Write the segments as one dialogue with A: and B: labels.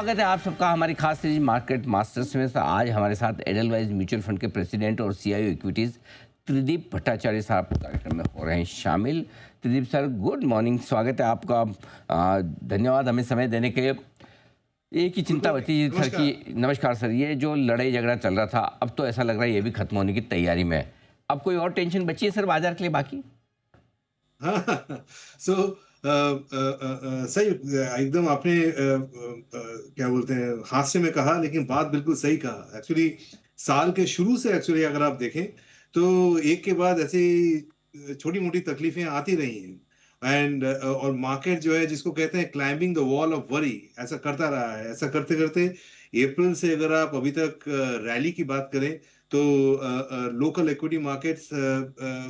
A: स्वागत है आप सबका हमारी खास सीरीज मार्केट मास्टर्स में। आज हमारे साथ एडलवाइज म्यूचुअल फंड के प्रेसिडेंट और सीईओ इक्विटीज त्रिदीप भट्टाचार्य साहब कार्यक्रम में हो रहे हैं शामिल। त्रिदीप सर, गुड मॉर्निंग, स्वागत है आपका। धन्यवाद हमें समय देने के लिए। एक ही चिंता बची सर की, नमस्कार सर, ये जो लड़ाई झगड़ा चल रहा था अब तो ऐसा लग रहा है ये भी खत्म होने की तैयारी में है। अब कोई और टेंशन बची है सर बाजार के लिए बाकी?
B: हाँ, सो सही, एकदम आपने क्या बोलते हैं हास्य में कहा, लेकिन बात बिल्कुल सही कहा। एक्चुअली साल के शुरू से एक्चुअली अगर आप देखें तो एक के बाद ऐसी छोटी मोटी तकलीफें आती रही हैं। एंड और मार्केट जो है जिसको कहते हैं climbing the wall of worry, ऐसा करता रहा है। ऐसा करते करते अप्रैल से अगर आप अभी तक रैली की बात करें तो लोकल इक्विटी मार्केट्स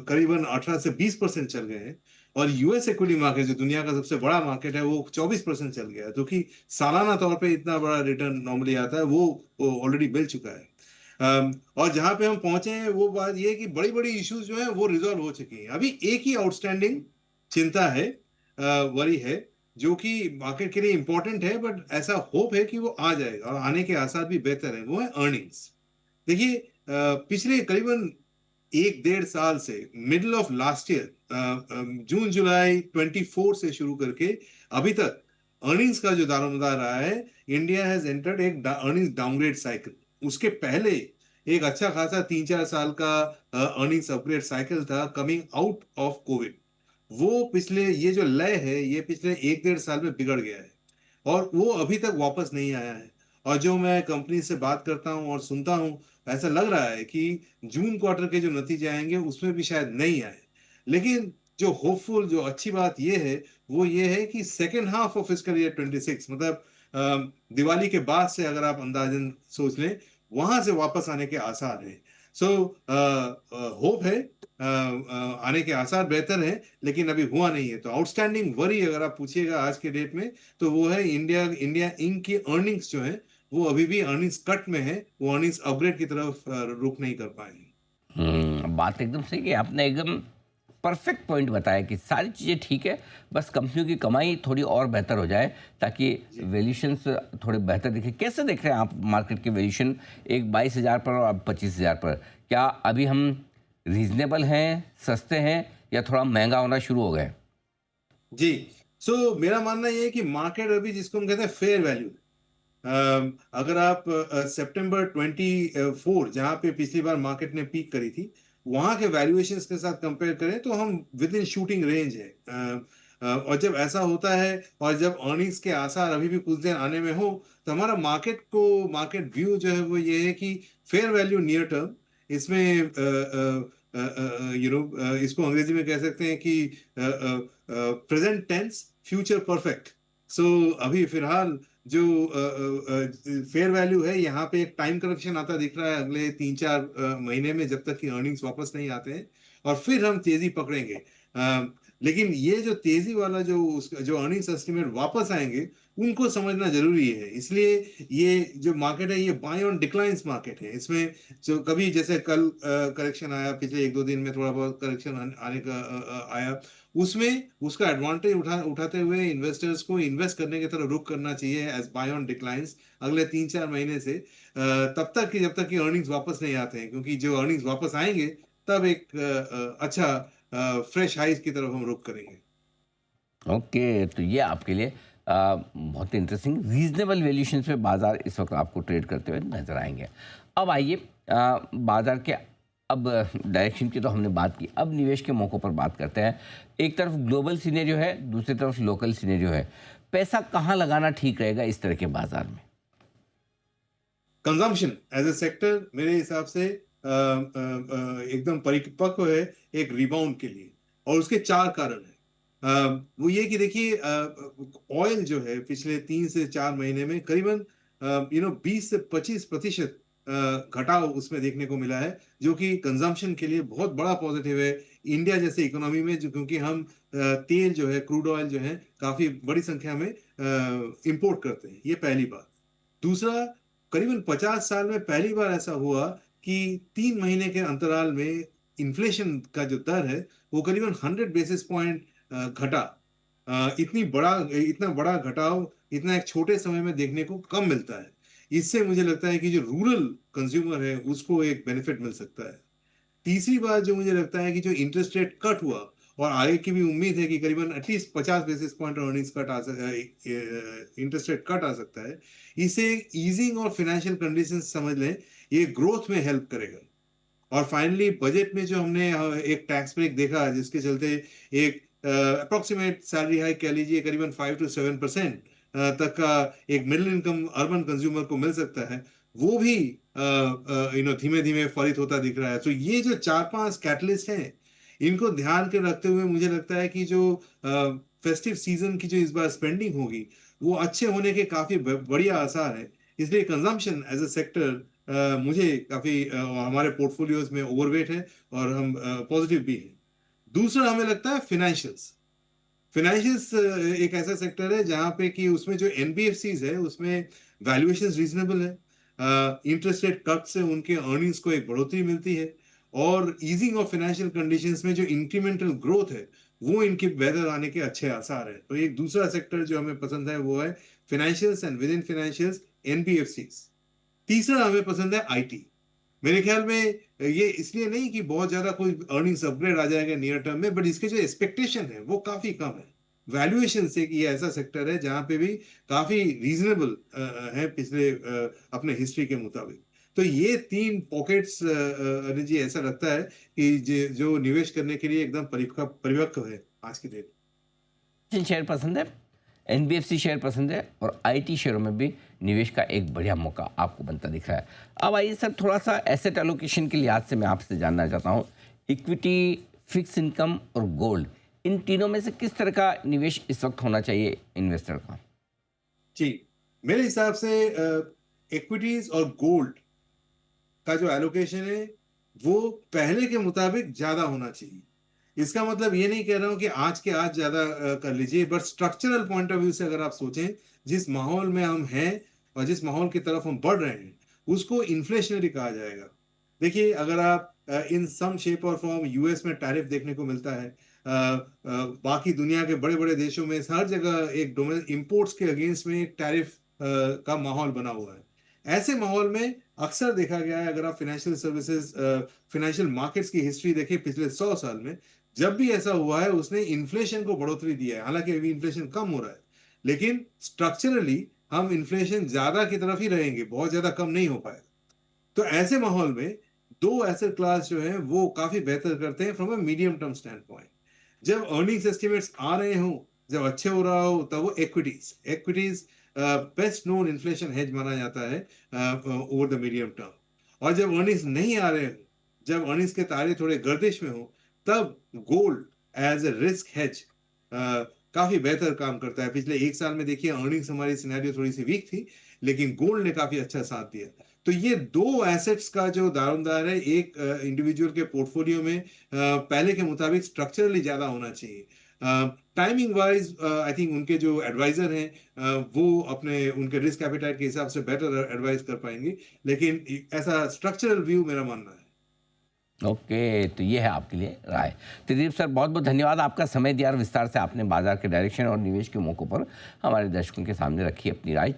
B: करीबन 18 से 20% चल गए हैं। और यूएस इक्विटी मार्केट जो दुनिया का सबसे बड़ा मार्केट है वो 24% चल गया है, जो कि सालाना तौर पे इतना बड़ा रिटर्न नॉर्मली आता है वो ऑलरेडी मिल चुका है। और जहां पे हम पहुंचे हैं वो बात ये है कि बड़ी बड़ी इश्यूज जो है वो रिजॉल्व हो चुकी हैं। अभी एक ही आउटस्टैंडिंग चिंता है, वरी है, जो कि मार्केट के लिए इंपॉर्टेंट है, बट ऐसा होप है कि वो आ जाएगा और आने के आसार भी बेहतर है। वो है अर्निंग्स। देखिए, पिछले करीबन एक डेढ़ साल से मिडिल ऑफ लास्ट ईयर जून जुलाई 24 से शुरू करके अभी तक अर्निंग्स का जो दारोमदार रहा है, इंडिया हैज एंटर्ड एक अर्निंग्स डाउनग्रेड साइकिल। उसके पहले एक अच्छा खासा 3-4 साल का अर्निंग्स अपग्रेड साइकिल था कमिंग आउट ऑफ कोविड। वो पिछले ये जो लय है ये पिछले एक डेढ़ साल में बिगड़ गया है और वो अभी तक वापस नहीं आया है। और जो मैं कंपनी से बात करता हूं और सुनता हूं, ऐसा लग रहा है कि जून क्वार्टर के जो नतीजे आएंगे उसमें भी शायद नहीं आए। लेकिन जो होपफुल, जो अच्छी बात ये है वो ये है कि second half of fiscal year 26, मतलब दिवाली के बाद से अगर आप अंदाजन सोच लें, वहां से वापस आने के आसार है। सो होप है, आने के आसार बेहतर हैं, लेकिन अभी हुआ नहीं है। तो आउटस्टैंडिंग वरी अगर आप पूछिएगा आज के डेट में तो वो है इंडिया इंडिया इंक की अर्निंग्स जो है वो अभी भी अर्निंग्स कट में है, वो अर्निंग्स अपग्रेड की तरफ रुख नहीं कर पाए हैं।
A: बात एकदम सही है, आपने एकदम परफेक्ट पॉइंट बताया कि सारी चीज़ें ठीक है, बस कंपनियों की कमाई थोड़ी और बेहतर हो जाए ताकि
B: जी।
A: वैल्यूशंस थोड़े बेहतर दिखे। कैसे देख रहे हैं आप मार्केट के वैल्यूशन, एक 22,000 पर और अब 25,000 पर? क्या अभी हम रीजनेबल हैं, सस्ते हैं, या थोड़ा महंगा होना शुरू हो गए?
B: जी, सो मेरा मानना ये है कि मार्केट अभी जिसको हम कहते हैं फेयर वैल्यू, अगर आप सितंबर 24 जहां पे पिछली बार मार्केट ने पीक करी थी, वहां के वैल्यूएशंस के साथ कंपेयर करें तो हम विद इन शूटिंग रेंज है। और जब ऐसा होता है और जब अर्निंग्स के आसार अभी भी कुछ दिन आने में हो, तो हमारा मार्केट व्यू जो है वो ये है कि फेयर वैल्यू नियर टर्म, इसमें इसको अंग्रेजी में कह सकते हैं कि प्रेजेंट टेंस फ्यूचर परफेक्ट। सो अभी फिलहाल जो फेयर वैल्यू है यहाँ पे एक टाइम करेक्शन आता दिख रहा है अगले 3-4 महीने में, जब तक कि अर्निंग्स वापस नहीं आते हैं, और फिर हम तेजी पकड़ेंगे। लेकिन ये जो तेजी वाला जो अर्निंग्स एस्टिमेट वापस आएंगे उनको समझना जरूरी है। इसलिए ये जो मार्केट है ये बाय ऑन डिक्लाइंस मार्केट है। इसमें जो कभी जैसे कल करेक्शन आया, पिछले 1-2 दिन में थोड़ा बहुत करेक्शन आने का आया, उसमें उसका एडवांटेज उठाते हुए इन्वेस्टर्स को इन्वेस्ट करने की तरफ रुख करना चाहिए एज बाय ऑन डिक्लाइंस अगले 3-4 महीने से, तब तक कि जब तक कि अर्निंग्स वापस नहीं आते हैं। क्योंकि जो अर्निंग्स वापस आएंगे तब एक अच्छा फ्रेश हाइज की तरफ हम रुख करेंगे।
A: ओके, तो ये आपके लिए बहुत इंटरेस्टिंग रीजनेबल वैल्यूशन पे बाजार इस वक्त आपको ट्रेड करते हुए नजर आएंगे। अब आइए बाजार के अब डायरेक्शन की तो हमने बात की, अब निवेश के मौक़ों पर बात करते हैं। एक तरफ ग्लोबल सिनेरियो है, दूसरी तरफ लोकल सिनेरियो है। पैसा कहाँ लगाना ठीक रहेगा इस तरह के बाजार में?
B: कंजम्पशन एज ए सेक्टर मेरे हिसाब से एकदम परिपक्व है एक रिबाउंड के लिए, और उसके चार कारण हैं। वो ये कि देखिए, ऑयल जो है पिछले 3 से 4 महीने में करीबन 20 से 25% घटाव उसमें देखने को मिला है, जो कि कंजम्पशन के लिए बहुत बड़ा पॉजिटिव है। इंडिया जैसे इकोनॉमी में जो, क्योंकि हम तेल जो है, क्रूड ऑयल जो है, काफी बड़ी संख्या में इंपोर्ट करते हैं, ये पहली बात। दूसरा, करीबन 50 साल में पहली बार ऐसा हुआ कि 3 महीने के अंतराल में इन्फ्लेशन का जो दर है वो करीबन 100 बेसिस पॉइंट घटा। इतना बड़ा घटाव इतना एक छोटे समय में देखने को कम मिलता है। इससे मुझे लगता है कि जो रूरल कंज्यूमर है उसको एक बेनिफिट मिल सकता है। तीसरी बात जो मुझे लगता है कि जो इंटरेस्ट रेट कट हुआ और आगे की भी उम्मीद है कि करीबन at least 50 basis point earnings cut interest rate cut आ सकता है। इसे ईजिंग और फाइनेंशियल कंडीशन समझ लें, ये ग्रोथ में हेल्प करेगा। और फाइनली बजट में जो हमने एक टैक्स ब्रेक देखा जिसके चलते एक अप्रोक्सीमेट सैलरी हाइक कह लीजिए करीबन 5 to 7% तक का एक मिडिल इनकम अर्बन कंज्यूमर को मिल सकता है, वो भी धीमे धीमे फलित होता दिख रहा है। तो ये जो 4-5 कैटलिस्ट हैं, इनको ध्यान के रखते हुए मुझे लगता है कि जो फेस्टिव सीजन की जो इस बार स्पेंडिंग होगी वो अच्छे होने के काफी बढ़िया आसार है। इसलिए कंजम्पशन एज अ सेक्टर मुझे काफी हमारे पोर्टफोलियोज में ओवरवेट है और हम पॉजिटिव भी हैं। दूसरा हमें लगता है फाइनेंशियल्स। फाइनेंशियल्स एक ऐसा सेक्टर है जहां पे कि उसमें जो एनबीएफसीज है उसमें वैल्यूएशंस रीजनेबल है, इंटरेस्ट रेट कट से उनके अर्निंग्स को एक बढ़ोतरी मिलती है और ईजिंग ऑफ फाइनेंशियल कंडीशंस में जो इंक्रीमेंटल ग्रोथ है वो इनके बेहतर आने के अच्छे आसार है। तो एक दूसरा सेक्टर जो हमें पसंद है वो है financials and with in financials NBFCs. तीसरा हमें पसंद है आईटी। मेरे ख्याल में ये इसलिए नहीं कि बहुत ज्यादा कोई अर्निंग्स अपग्रेड आ जाएगा नियर टर्म में, बट इसके जो एक्सपेक्टेशन है वो काफी कम है। वैल्यूएशन से कि ये ऐसा सेक्टर है जहां पे भी काफी रीजनेबल है पिछले अपने हिस्ट्री के मुताबिक। तो ये 3 पॉकेट्स अनिल जी ऐसा लगता है कि जो निवेश करने के लिए एकदम परिपक्व है आज की डेट।
A: शेयर पसंद है, एनबीएफसी शेयर पसंद है और आईटी शेयरों में भी निवेश का एक बढ़िया मौका आपको बनता दिख रहा है। अब आइए सर, थोड़ा सा एसेट एलोकेशन के लिहाज से मैं आपसे जानना चाहता हूँ, इक्विटी, फिक्स इनकम और गोल्ड, इन तीनों में से किस तरह का निवेश इस वक्त होना चाहिए इन्वेस्टर का?
B: जी, मेरे हिसाब से इक्विटीज और गोल्ड का जो एलोकेशन है वो पहले के मुताबिक ज्यादा होना चाहिए। इसका मतलब ये नहीं कह रहा हूं कि आज के आज ज्यादा कर लीजिए, but structural point of view से अगर आप सोचें, जिस माहौल में हम हैं और जिस माहौल की तरफ हम बढ़ रहे हैं उसको इन्फ्लेशनरी कहा जाएगा। देखिए, अगर आप इन सम शेप और फॉर्म यूएस में टैरिफ देखने को मिलता है, बाकी दुनिया के बड़े बड़े देशों में हर जगह एक इंपोर्ट्स के अगेंस्ट में एक टैरिफ का माहौल बना हुआ है। ऐसे माहौल में अक्सर देखा गया है, अगर आप फाइनेंशियल सर्विसेज फाइनेंशियल मार्केट्स की हिस्ट्री देखें पिछले 100 साल में, जब भी ऐसा हुआ है उसने इन्फ्लेशन को बढ़ोतरी दिया है। हालांकि अभी इन्फ्लेशन कम हो रहा है, लेकिन स्ट्रक्चरली हम इन्फ्लेशन ज्यादा की तरफ ही रहेंगे, बहुत ज्यादा कम नहीं हो पाएगा। तो ऐसे माहौल में दो एसेट क्लास जो है वो काफी बेहतर करते हैं from a medium term stand point. जब अर्निंग्स एस्टिमेट्स आ रहे हो, जब अच्छे हो रहा हो, तब वो equities equities best known inflation hedge माना जाता है ओवर द मीडियम टर्म। और जब अर्निंग्स नहीं आ रहे हो, जब अर्निंग्स के तारे थोड़े गर्दिश में हो, तब gold as a risk hedge काफी बेहतर काम करता है। पिछले 1 साल में देखिए अर्निंग्स हमारी सिनेरियो थोड़ी सी वीक थी, लेकिन गोल्ड ने काफी अच्छा साथ दिया। तो ये दो एसेट्स का जो दारोमदार है एक इंडिविजुअल के पोर्टफोलियो में पहले के मुताबिक स्ट्रक्चरली ज्यादा होना चाहिए। टाइमिंग वाइज आई थिंक उनके जो एडवाइजर हैं वो अपने उनके रिस्क एपेटाइट के हिसाब से बेटर एडवाइस कर पाएंगे, लेकिन ऐसा स्ट्रक्चरल व्यू मेरा मानना है।
A: ओके, तो ये है आपके लिए राय। त्रिदीप सर, बहुत बहुत धन्यवाद, आपका समय दिया और विस्तार से आपने बाजार के डायरेक्शन और निवेश के मौकों पर हमारे दर्शकों के सामने रखी अपनी राय।